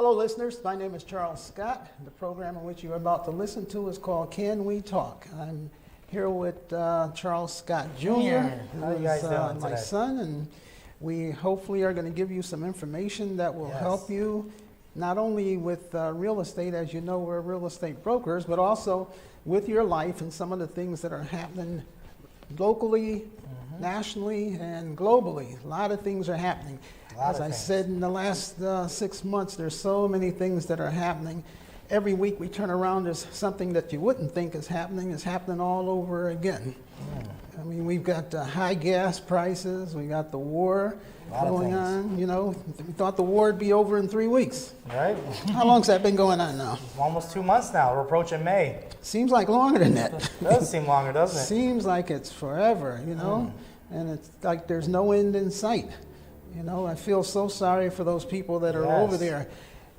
Hello, listeners. My name is Charles Scott. The program in which you're about to listen to is called Can We Talk? I'm here with Charles Scott Jr., How you guys doing my today? son, and we hopefully are going to give you some information that will Yes. help you not only with real estate, as you know, we're real estate brokers, but also with your life and some of the things that are happening locally, nationally, and globally. A lot of things are happening. As I said, in the last 6 months, there's so many things that are happening. Every week we turn around, there's something that you wouldn't think is happening all over again. I mean, we've got high gas prices, we got the war going on. You know, we thought the war would be over in 3 weeks. Right? How long's that been going on now? Almost 2 months now. We're approaching May. Seems like longer than that. It does seem longer, doesn't it? Seems like it's forever, you know, and it's like there's no end in sight. You know, I feel so sorry for those people that are over Yes. there.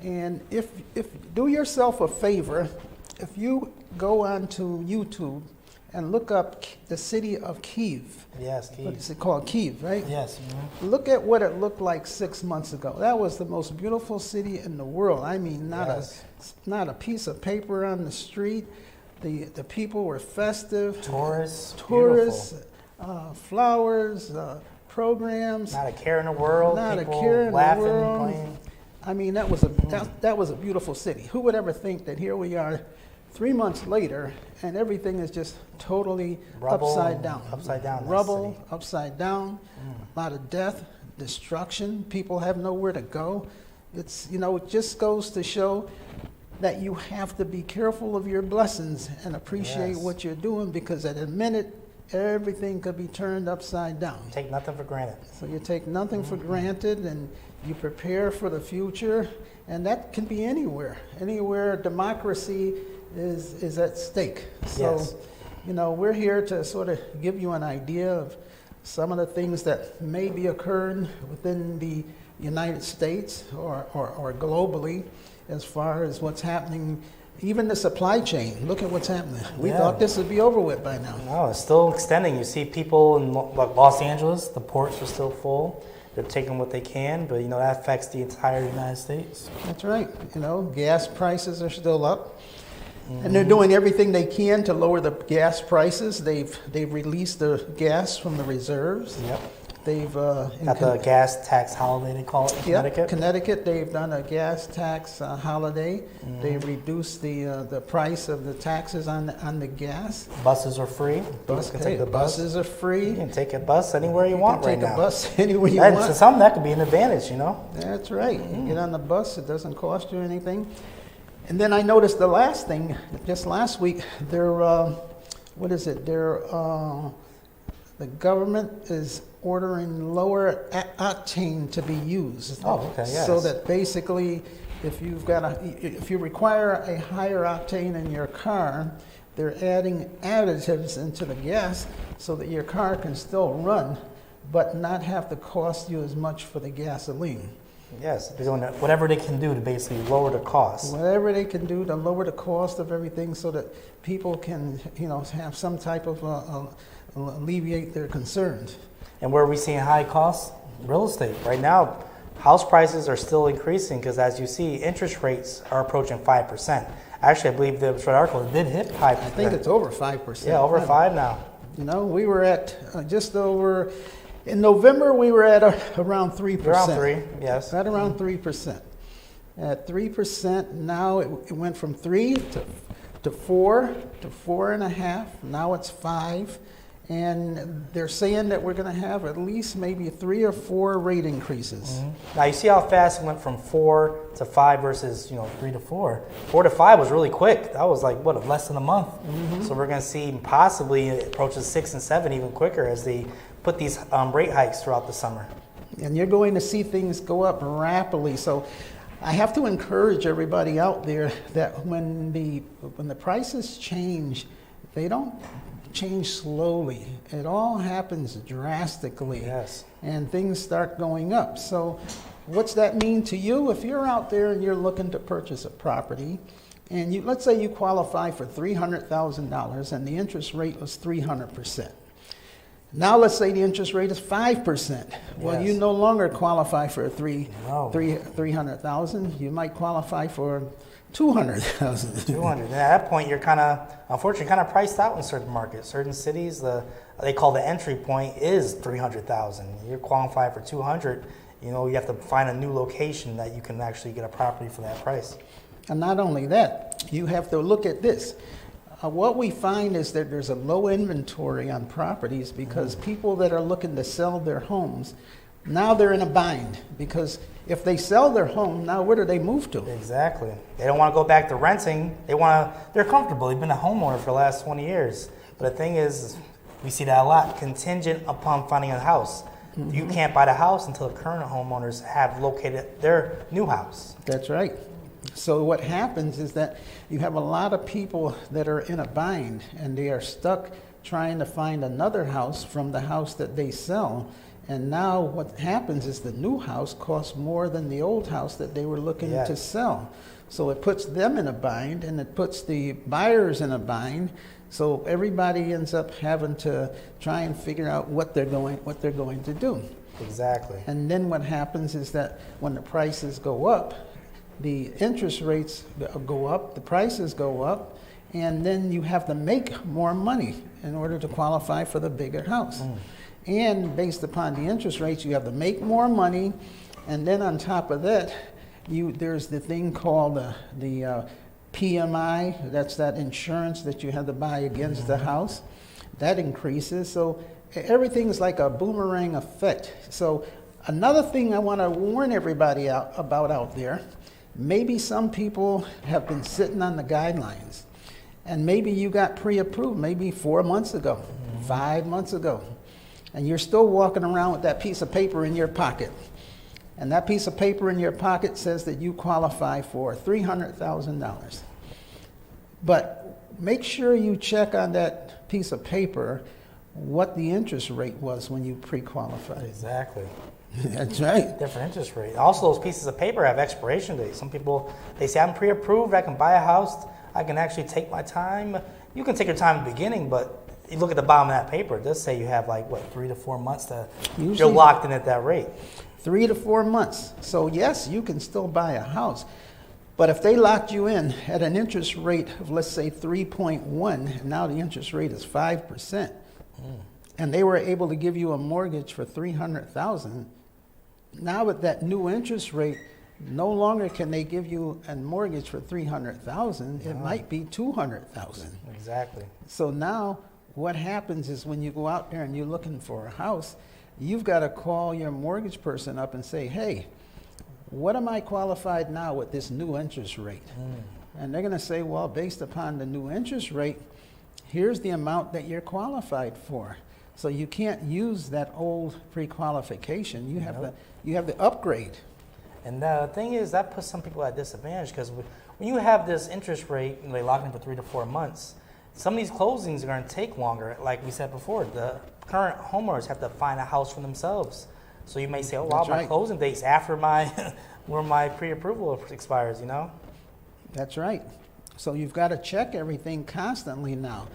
And if do yourself a favor, if you go onto YouTube and look up the city of Kyiv. Yes, What Keith. is it called? Kyiv, right? Yes. Look at what it looked like 6 months ago. That was the most beautiful city in the world. I mean, Yes. not a piece of paper on the street. The people were festive. Tourists. Tourists, flowers, programs. Not a care in the world. Not a People care in the laughing, world. playing. I mean, that was a beautiful city. Who would ever think that here we are 3 months later and everything is just totally Rubble, upside down. upside down, that Rubble, city. upside down, a lot of death, destruction. People have nowhere to go. It's, you know, it just goes to show that you have to be careful of your blessings and appreciate Yes. what you're doing, because at a minute, everything could be turned upside down. Take nothing for granted. So you take nothing for granted and you prepare for the future, and that can be anywhere. Anywhere democracy is at stake. So, Yes. you know, we're here to sort of give you an idea of some of the things that may be occurring within the United States or globally as far as what's happening. Even the supply chain, look at what's happening. We Yeah. thought this would be over with by now. No, it's still extending. You see people in like Los Angeles, the ports are still full. They're taking what they can, but you know that affects the entire United States. That's right. You know, gas prices are still up. And they're doing everything they can to lower the gas prices. They've released the gas from the reserves. Yep. They've Got the gas tax holiday, they call it in Connecticut. Connecticut. They've done a gas tax holiday. They reduced the price of the taxes on the gas. Buses are free. You can take the bus. Buses are free. You can take a bus anywhere you You want can right take now. a bus anywhere you And want. to some, that could be an advantage, you know? That's right. You get on the bus, it doesn't cost you anything. And then I noticed the last thing, just last week, what is it? The government is ordering lower octane to be used. Oh, okay, yes. So that basically, if you require a higher octane in your car, they're adding additives into the gas so that your car can still run, but not have to cost you as much for the gasoline. Yes, they're doing whatever they can do to basically lower the cost. Whatever they can do to lower the cost of everything so that people can, you know, have some type of alleviate their concerns. And where are we seeing high costs? Real estate. Right now, house prices are still increasing because, as you see, interest rates are approaching 5%. Actually, I believe the article did hit 5%. I think it's over 5%. Yeah, over 5 now. You know, we were at just over, in November, we were at around 3%. Around 3, yes. Right around 3%. At 3%, now it went from 3 to 4 to 4.5. Now it's 5. And they're saying that we're going to have at least maybe 3 or 4 rate increases. Now you see how fast it went from 4 to 5 versus 3 to 4. 4 to 5 was really quick. That was like less than a month. So we're going to see possibly approaches 6 and 7 even quicker as they put these rate hikes throughout the summer. And you're going to see things go up rapidly. So I have to encourage everybody out there that when the prices change, they don't change slowly. It all happens drastically. Yes. And things start going up. So what's that mean to you? If you're out there and you're looking to purchase a property, and let's say you qualify for $300,000 and the interest rate was 300%. Now let's say the interest rate is 5%. Well, you Yes. no longer qualify for No. 300,000. You might qualify for 200,000. 200. And at that point, you're kind of, unfortunately, kind of priced out in certain markets. Certain cities, they call the entry point is 300,000. You're qualified for 200. You know, you have to find a new location that you can actually get a property for that price. And not only that, you have to look at this. What we find is that there's a low inventory on properties because people that are looking to sell their homes, now they're in a bind because if they sell their home, now where do they move to? Exactly. They don't want to go back to renting. They're comfortable. They've been a homeowner for the last 20 years. But the thing is, we see that a lot, contingent upon finding a house. You can't buy the house until the current homeowners have located their new house. That's right. So what happens is that you have a lot of people that are in a bind and they are stuck trying to find another house from the house that they sell. And now what happens is the new house costs more than the old house that they were looking to Yes. sell. So it puts them in a bind and it puts the buyers in a bind. So everybody ends up having to try and figure out what they're going to do. Exactly. And then what happens is that when the prices go up, the interest rates go up, the prices go up, and then you have to make more money in order to qualify for the bigger house. And based upon the interest rates, you have to make more money, and then on top of that, there's the thing called the PMI, that's that insurance that you have to buy against the house. That increases, so everything's like a boomerang effect. So another thing I want to warn everybody about out there, maybe some people have been sitting on the guidelines, and maybe you got pre-approved maybe 4 months ago, 5 months ago, and you're still walking around with that piece of paper in your pocket. And that piece of paper in your pocket says that you qualify for $300,000. But make sure you check on that piece of paper what the interest rate was when you pre-qualified. Exactly. That's right. Different interest rate. Also, those pieces of paper have expiration dates. Some people, they say, I'm pre-approved, I can buy a house, I can actually take my time. You can take your time in the beginning, but you look at the bottom of that paper, it does say you have 3 to 4 months to, you're Usually- locked in at that rate. 3 to 4 months. So yes, you can still buy a house. But if they locked you in at an interest rate of, let's say, 3.1, and now the interest rate is 5%, and they were able to give you a mortgage for $300,000, now with that new interest rate, no longer can they give you a mortgage for $300,000. It might be $200,000. Exactly. So now what happens is when you go out there and you're looking for a house, you've got to call your mortgage person up and say, hey, what am I qualified now with this new interest rate? And they're going to say, well, based upon the new interest rate, here's the amount that you're qualified for. So you can't use that old pre-qualification. You have to upgrade. And the thing is, that puts some people at disadvantage because when you have this interest rate, and they lock in for 3 to 4 months, some of these closings are going to take longer. Like we said before, the current homeowners have to find a house for themselves. So you may say, oh, wow, That's my right. closing date's after where my pre-approval expires, you know? That's right. So you've got to check everything constantly now.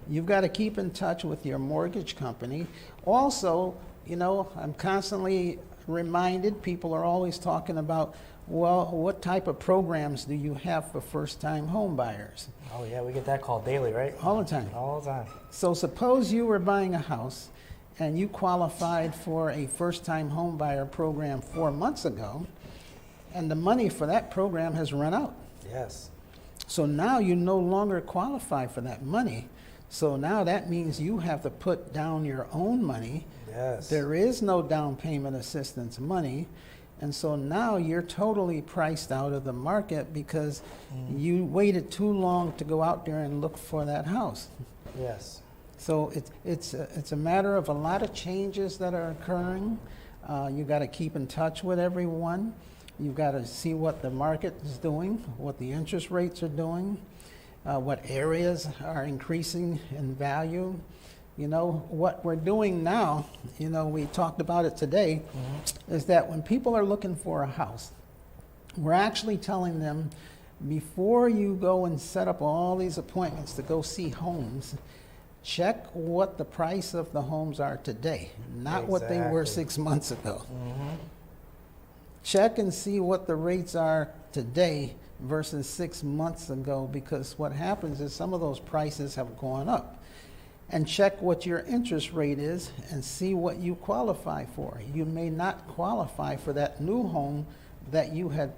You've got to keep in touch with your mortgage company. Also, I'm constantly reminded, people are always talking about, well, what type of programs do you have for first-time home buyers? Oh, yeah, we get that call daily, right? All the time. All the time. So suppose you were buying a house and you qualified for a first-time home buyer program 4 months ago, and the money for that program has run out. Yes. So now you no longer qualify for that money. So now that means you have to put down your own money. Yes. There is no down payment assistance money. And so now you're totally priced out of the market because you waited too long to go out there and look for that house. Yes. So it's a matter of a lot of changes that are occurring. You got to keep in touch with everyone. You've got to see what the market is doing, what the interest rates are doing, what areas are increasing in value. What we're doing now, we talked about it today, is that when people are looking for a house, we're actually telling them, before you go and set up all these appointments to go see homes, check what the price of the homes are today, not what they were Exactly. 6 months ago. Check and see what the rates are today versus 6 months ago, because what happens is some of those prices have gone up. And check what your interest rate is and see what you qualify for. You may not qualify for that new home that you had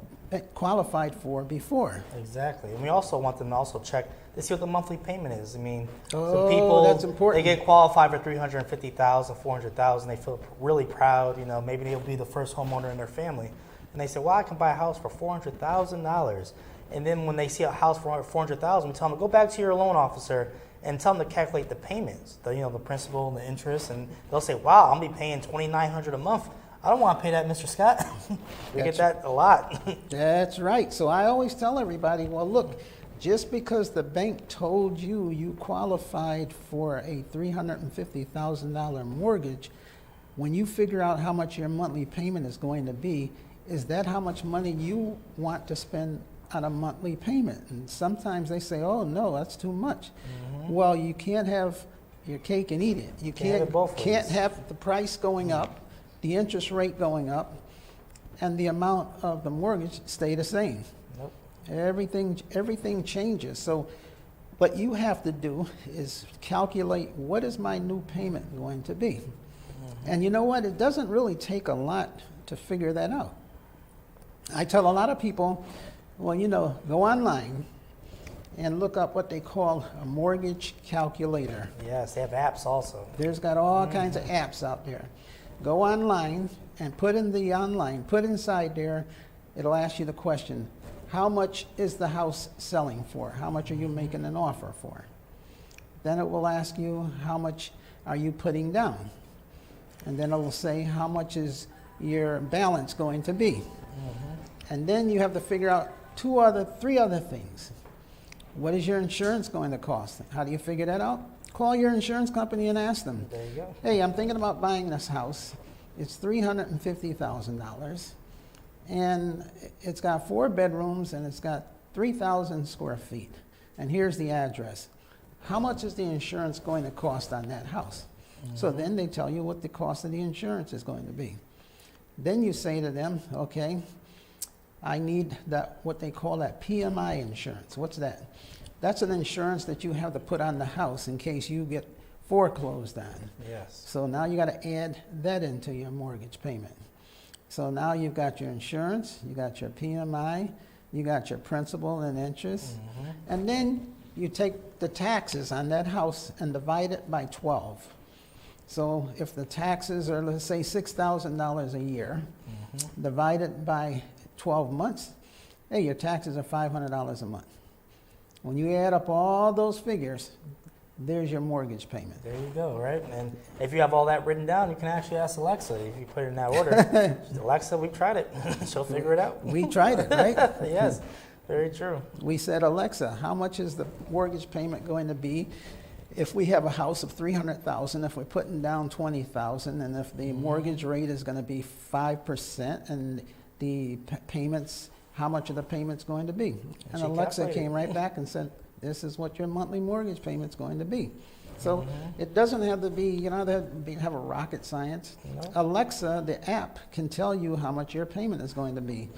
qualified for before. Exactly. And we also want them to also check to see what the monthly payment is. I mean, Oh, some people, that's important. they get qualified for $350,000, $400,000. They feel really proud. You know, maybe they'll be the first homeowner in their family. And they say, well, I can buy a house for $400,000. And then when they see a house for $400,000, we tell them, go back to your loan officer and tell them to calculate the payments, the principal and the interest. And they'll say, wow, I'm going to be paying $2,900 a month. I don't want to pay that, Mr. Scott. We get that a lot. That's right. So I always tell everybody, well, look, just because the bank told you you qualified for a $350,000 mortgage, when you figure out how much your monthly payment is going to be, is that how much money you want to spend on a monthly payment? And sometimes they say, oh, no, that's too much. Well, you can't have your cake and eat it. You Can't have it both can't ways. have the price going up, the interest rate going up, and the amount of the mortgage stay the same. Nope. Everything changes. So what you have to do is calculate, what is my new payment going to be? And you know what? It doesn't really take a lot to figure that out. I tell a lot of people, well, go online and look up what they call a mortgage calculator. Yes, they have apps also. There's got all kinds of apps out there. Go online and put inside there, it'll ask you the question, how much is the house selling for? How much are you making an offer for? Then it will ask you, how much are you putting down? And then it will say, how much is your balance going to be? And then you have to figure out three other things. What is your insurance going to cost? How do you figure that out? Call your insurance company and ask them. There you go. Hey, I'm thinking about buying this house. It's $350,000, and it's got 4 bedrooms, and it's got 3,000 square feet. And here's the address. How much is the insurance going to cost on that house? So then they tell you what the cost of the insurance is going to be. Then you say to them, okay, I need what they call that PMI insurance. What's that? That's an insurance that you have to put on the house in case you get foreclosed on. Yes. So now you got to add that into your mortgage payment. So now you've got your insurance, you got your PMI, you got your principal and interest, and then you take the taxes on that house and divide it by 12. So if the taxes are, let's say, $6,000 a year, divided by 12 months, hey, your taxes are $500 a month. When you add up all those figures, there's your mortgage payment. There you go, right? And if you have all that written down, you can actually ask Alexa if you put it in that order. Alexa, we tried it. She'll figure it out. We tried it, right? Yes, very true. We said, Alexa, how much is the mortgage payment going to be if we have a house of $300,000, if we're putting down $20,000, and if the mortgage rate is going to be 5%, and the payments, how much are the payments going to be? And She Alexa calculated. came right back and said, this is what your monthly mortgage payment's going to be. So it doesn't have to be, have a rocket science. No. Alexa, the app, can tell you how much your payment is going to be.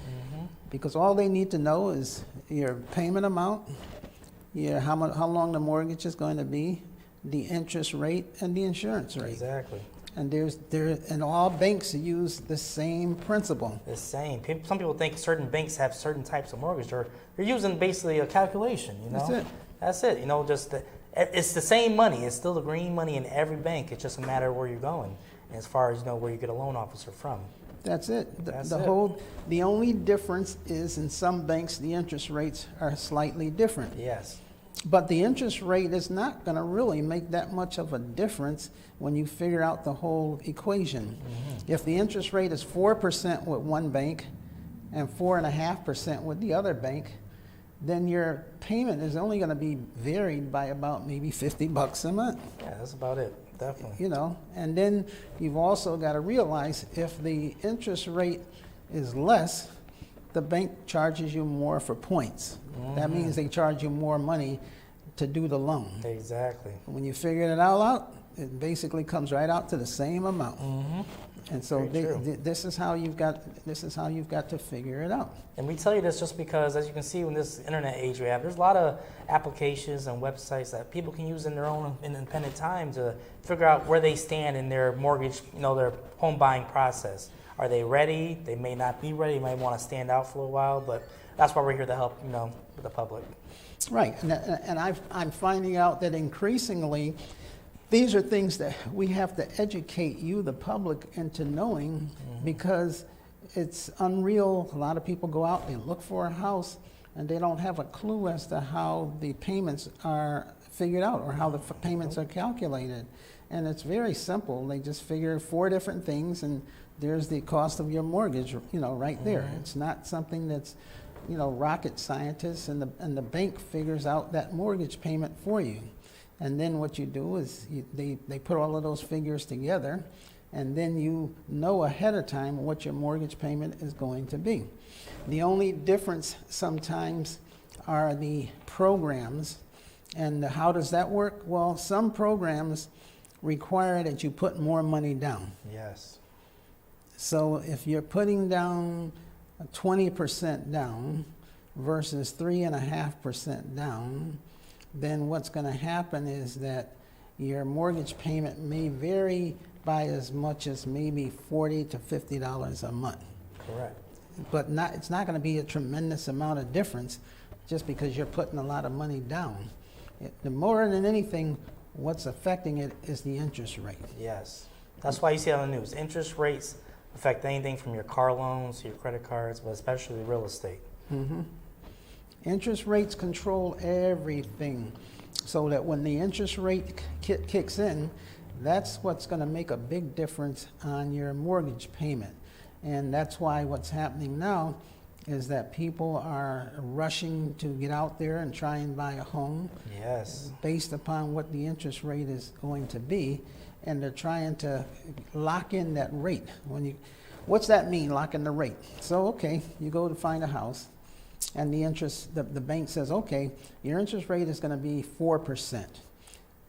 Because all they need to know is your payment amount, how long the mortgage is going to be, the interest rate, and the insurance rate. Exactly. And and all banks use the same principle. The same. Some people think certain banks have certain types of mortgage, or you're using basically a calculation. That's it. That's it. It's the same money. It's still the green money in every bank. It's just a matter of where you're going, and as far as where you get a loan officer from. That's it. That's The only difference is in some banks the interest rates are slightly different. Yes. But the interest rate is not going to really make that much of a difference when you figure out the whole equation. If the interest rate is 4% with one bank and 4.5% with the other bank, then your payment is only going to be varied by about maybe $50 a month. Yeah, that's about it. Definitely. And then you've also got to realize if the interest rate is less, the bank charges you more for points. That means they charge you more money to do the loan. Exactly. When you figure it all out, it basically comes right out to the same amount. Mm-hmm. And so Very true. this is how you've got to figure it out. And we tell you this just because, as you can see, in this internet age we have, there's a lot of applications and websites that people can use in their own independent time to figure out where they stand in their mortgage, their home buying process. Are they ready? They may not be ready. They might want to stand out for a while, but that's why we're here to help, with the public. Right, and I'm finding out that increasingly, these are things that we have to educate you, the public, into knowing, because it's unreal. A lot of people go out, they look for a house, and they don't have a clue as to how the payments are figured out or how the payments are calculated. And it's very simple. They just figure 4 different things, and there's the cost of your mortgage, right there. It's not something that's, rocket scientists, and the bank figures out that mortgage payment for you. And then what you do is they put all of those figures together, and then you know ahead of time what your mortgage payment is going to be. The only difference sometimes are the programs. And how does that work? Well, some programs require that you put more money down. Yes. So if you're putting down 20% down versus 3.5% down, then what's going to happen is that your mortgage payment may vary by as much as maybe $40 to $50 a month. Correct. But it's not going to be a tremendous amount of difference just because you're putting a lot of money down. The more than anything, what's affecting it is the interest rate. Yes. That's why you see on the news, interest rates affect anything from your car loans to your credit cards, but especially real estate. Mm-hmm. Interest rates control everything, so that when the interest rate kicks in, that's what's going to make a big difference on your mortgage payment. And that's why what's happening now is that people are rushing to get out there and try and buy a home. Yes. Based upon what the interest rate is going to be, and they're trying to lock in that rate. What's that mean, lock in the rate? So, okay, you go to find a house, and the bank says, okay, your interest rate is going to be 4%.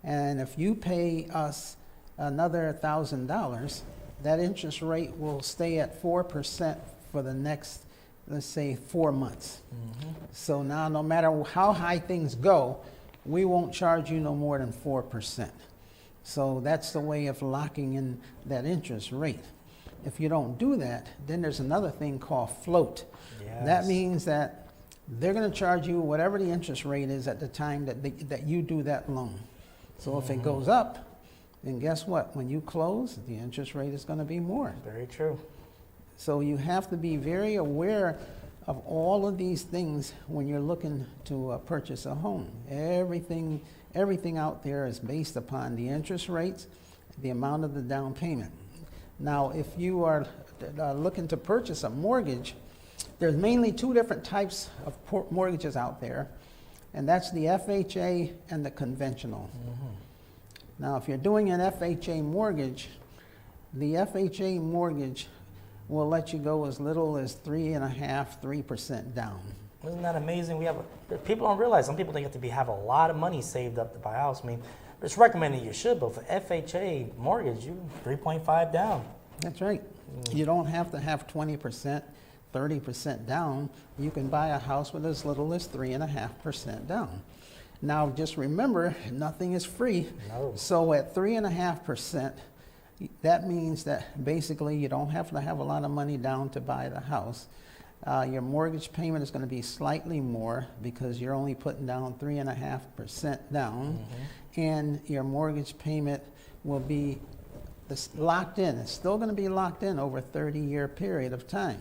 And if you pay us another $1,000, that interest rate will stay at 4% for the next, let's say, 4 months. Mm-hmm. So now, no matter how high things go, we won't charge you no more than 4%. So that's the way of locking in that interest rate. If you don't do that, then there's another thing called float. Yes. That means that they're going to charge you whatever the interest rate is at the time that you do that loan. So if it goes up, then guess what? When you close, the interest rate is going to be more. Very true. So you have to be very aware of all of these things when you're looking to purchase a home. Everything out there is based upon the interest rates, the amount of the down payment. Now, if you are looking to purchase a mortgage, there's mainly 2 different types of mortgages out there, and that's the FHA and the conventional. Mm-hmm. Now, if you're doing an FHA mortgage, the FHA mortgage will let you go as little as 3% down. Isn't that amazing? People don't realize, some people think you have to have a lot of money saved up to buy a house. I mean, it's recommended you should, but for FHA mortgage, you 3.5 down. That's right. You don't have to have 20%, 30% down. You can buy a house with as little as 3.5% down. Now, just remember, nothing is free. No. So at 3.5%, that means that basically you don't have to have a lot of money down to buy the house. Your mortgage payment is going to be slightly more because you're only putting down 3.5% down, and your mortgage payment will be locked in. It's still going to be locked in over a 30-year period of time.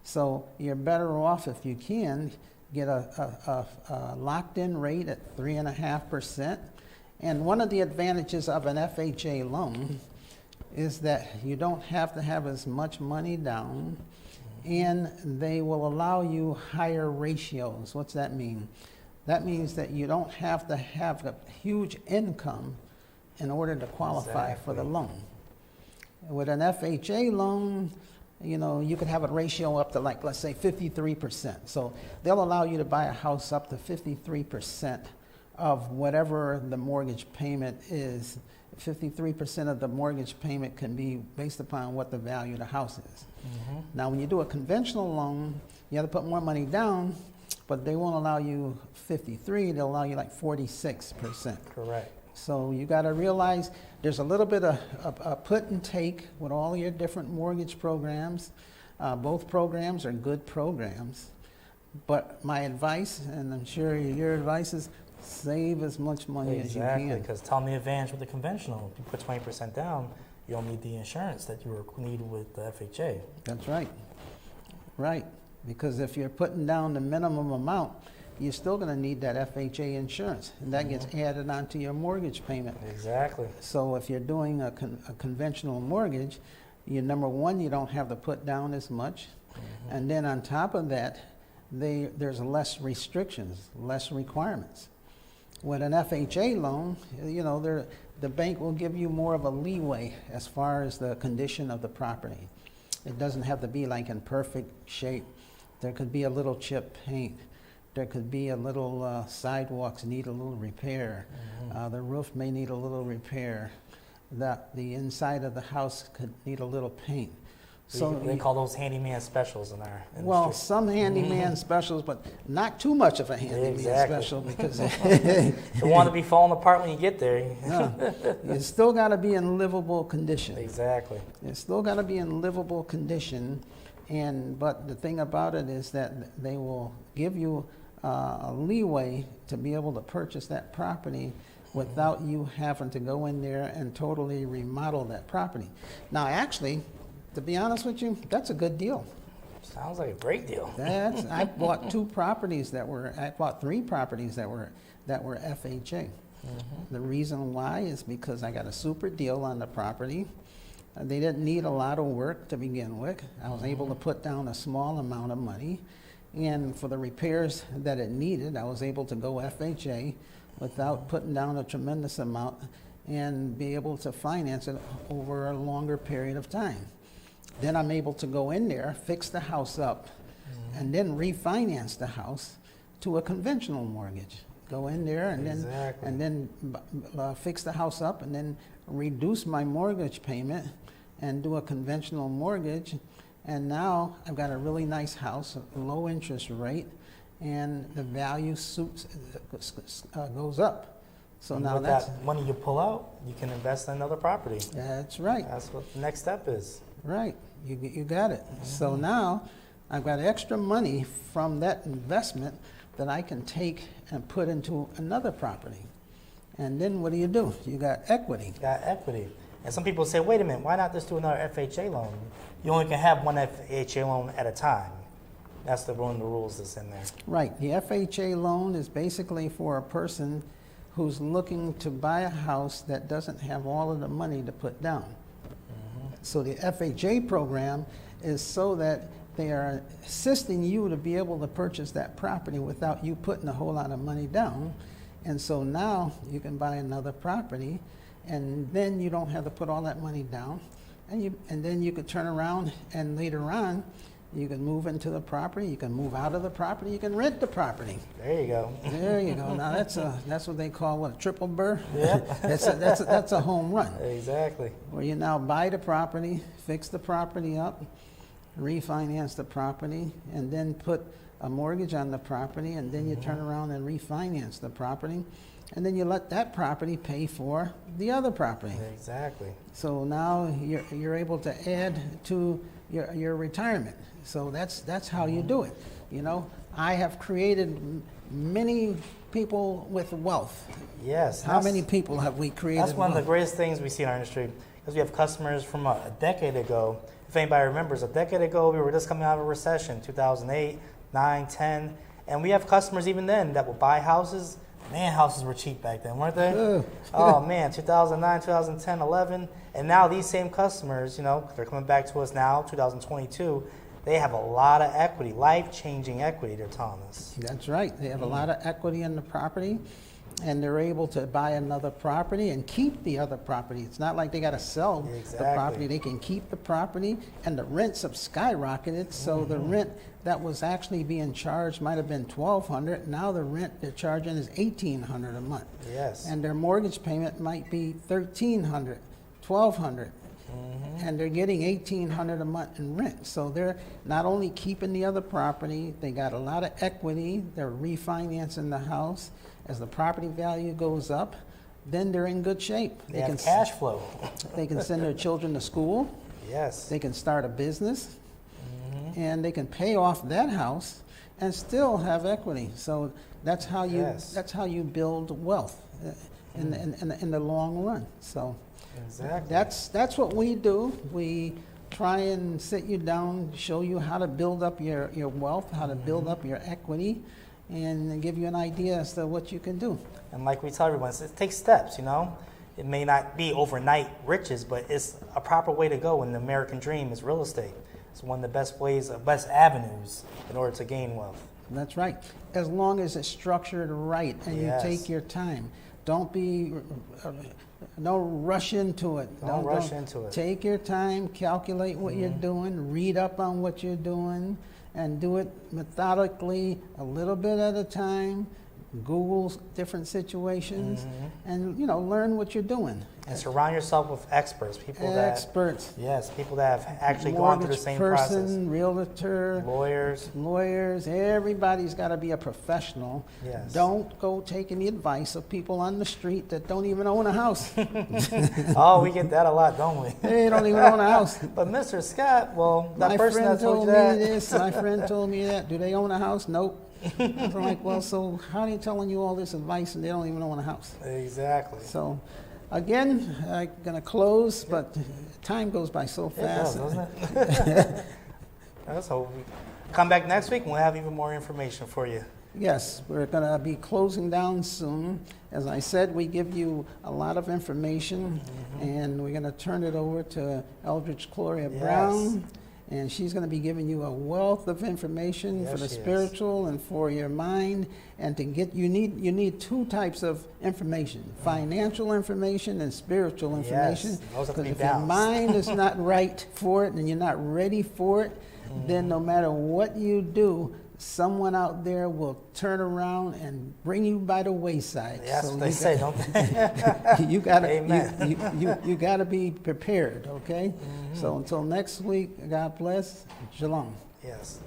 So you're better off if you can get a locked-in rate at 3.5%. And one of the advantages of an FHA loan is that you don't have to have as much money down, and they will allow you higher ratios. What's that mean? That means that you don't have to have a huge income in order to qualify for the loan. With an FHA loan, you could have a ratio up to, like, let's say 53%. So they'll allow you to buy a house up to 53% of whatever the mortgage payment is. 53% of the mortgage payment can be based upon what the value of the house is. Now, when you do a conventional loan, you have to put more money down, but they won't allow you 53, they'll allow you like 46%. Correct. So you got to realize there's a little bit of a put and take with all your different mortgage programs. Both programs are good programs. But my advice, and I'm sure your advice is, save as much money as you Exactly, can. because tell me the advantage with the conventional. If you put 20% down, you don't need the insurance that you need with the FHA. That's right. Right. Because if you're putting down the minimum amount, you're still going to need that FHA insurance, and that gets added onto your mortgage payment. Exactly. So if you're doing a conventional mortgage, number one, you don't have to put down as much, and then on top of that, there's less restrictions, less requirements. With an FHA loan, the bank will give you more of a leeway as far as the condition of the property. It doesn't have to be like in perfect shape. There could be a little chip paint. There could be a little sidewalks need a little repair. The roof may need a little repair. The inside of the house could need a little paint. So they call those handyman specials in our industry. Well, some handyman specials, but not too much of a handyman special because you want to be falling apart when you get there. no, it's still got to be in livable condition. Exactly. It's still got to be in livable condition, but the thing about it is that they will give you a leeway to be able to purchase that property without you having to go in there and totally remodel that property. Now, actually, to be honest with you, that's a good deal. Sounds like a great deal. I bought 3 properties that were FHA. The reason why is because I got a super deal on the property. They didn't need a lot of work to begin with. I was able to put down a small amount of money, and for the repairs that it needed, I was able to go FHA without putting down a tremendous amount and be able to finance it over a longer period of time. Then I'm able to go in there, fix the house up, and then refinance the house to a conventional mortgage. Go in there and then fix the house up, and then reduce my mortgage payment and do a conventional mortgage. And now I've got a really nice house, a low interest rate, and the value goes up. So and now with that's that money you pull out, you can invest in another property. That's right. That's what the next step is. Right, you got it. So now I've got extra money from that investment that I can take and put into another property. And then what do? You got equity. Got equity. And some people say, wait a minute, why not just do another FHA loan? You only can have one FHA loan at a time. That's one of the rules that's in there. Right, the FHA loan is basically for a person who's looking to buy a house that doesn't have all of the money to put down. So the FHA program is so that they are assisting you to be able to purchase that property without you putting a whole lot of money down. And so now you can buy another property, and then you don't have to put all that money down. And then you could turn around, and later on, you can move into the property, you can move out of the property, you can rent the property. There you go. There you go. Now that's what they call a triple burr. Yeah. That's a home run. Exactly. Where you now buy the property, fix the property up, refinance the property, and then put a mortgage on the property, and then you turn around and refinance the property, and then you let that property pay for the other property. Exactly. So now you're able to add to your retirement. So that's how you do it. I have created many people with wealth. Yes. How many people have we created? That's one of the wealth? greatest things we see in our industry, because we have customers from a decade ago. If anybody remembers, a decade ago, we were just coming out of a recession, 2008, 9, 10, and we have customers even then that will buy houses. Man, houses were cheap back then, weren't they? Oh man, 2009, 2010, 11, and now these same customers, they're coming back to us now, 2022. They have a lot of equity, life-changing equity, they're telling us. That's right. They have a lot of equity in the property. and they're able to buy another property and keep the other property. It's not like they got to sell the Exactly. property. They can keep the property, and the rents have skyrocketed. So the rent that was actually being charged might have been $1,200. Now the rent they're charging is $1,800 a month, Yes. and their mortgage payment might be $1,300, $1,200. And they're getting $1,800 a month in rent. So they're not only keeping the other property, they got a lot of equity. They're refinancing the house. As the property value goes up, then they're in good shape. They have cash flow. They can send their children to school. Yes. They can start a business, and they can pay off that house and still have equity. So that's how you Yes. that's how you build wealth in the long run. So. Exactly. That's what we do. We try and sit you down, show you how to build up your wealth, how to build up your equity, and give you an idea as to what you can do. And like we tell everyone, it takes steps, you know. It may not be overnight riches, but it's a proper way to go in the American dream is real estate. It's one of the best ways, best avenues in order to gain wealth. That's right. As long as it's structured right and Yes. you take your time. Don't be, no rush into it. Don't rush into it. Take your time, calculate what you're doing, read up on what you're doing, and do it methodically, a little bit at a time. Google different situations, and learn what you're doing. And surround yourself with experts, people Experts, people that have actually gone through the mortgage same person, process. realtor, Lawyers. everybody's got to be a professional. Yes. Don't go taking the advice of people on the street that don't even own a house. Oh, we get that a lot, don't we? They don't even own a house. But Mr. Scott, well, that My person friend that told told you me that. this, my friend told me that. Do they own a house? Nope. I'm like, well, so how are they telling you all this advice and they don't even own a house? Exactly. So, again, I'm going to close, but time goes by so It does, fast. doesn't it? Let's hope we come back next week and we'll have even more information for you. Yes, we're going to be closing down soon. As I said, we give you a lot of information, and we're going to turn it over to Eldridge Gloria Yes. Brown, and she's going to be giving you a wealth of information Yes, for the she is. spiritual and for your mind. And to get you need two types of information: financial information and spiritual information. Yes, those have to Because be if your balanced. mind is not right for it and you're not ready for it, then no matter what you do, someone out there will turn around and bring you by the wayside. That's So what they you say, don't they? you gotta Amen. you gotta be prepared, okay? So until next week, God bless. Shalom. Yes.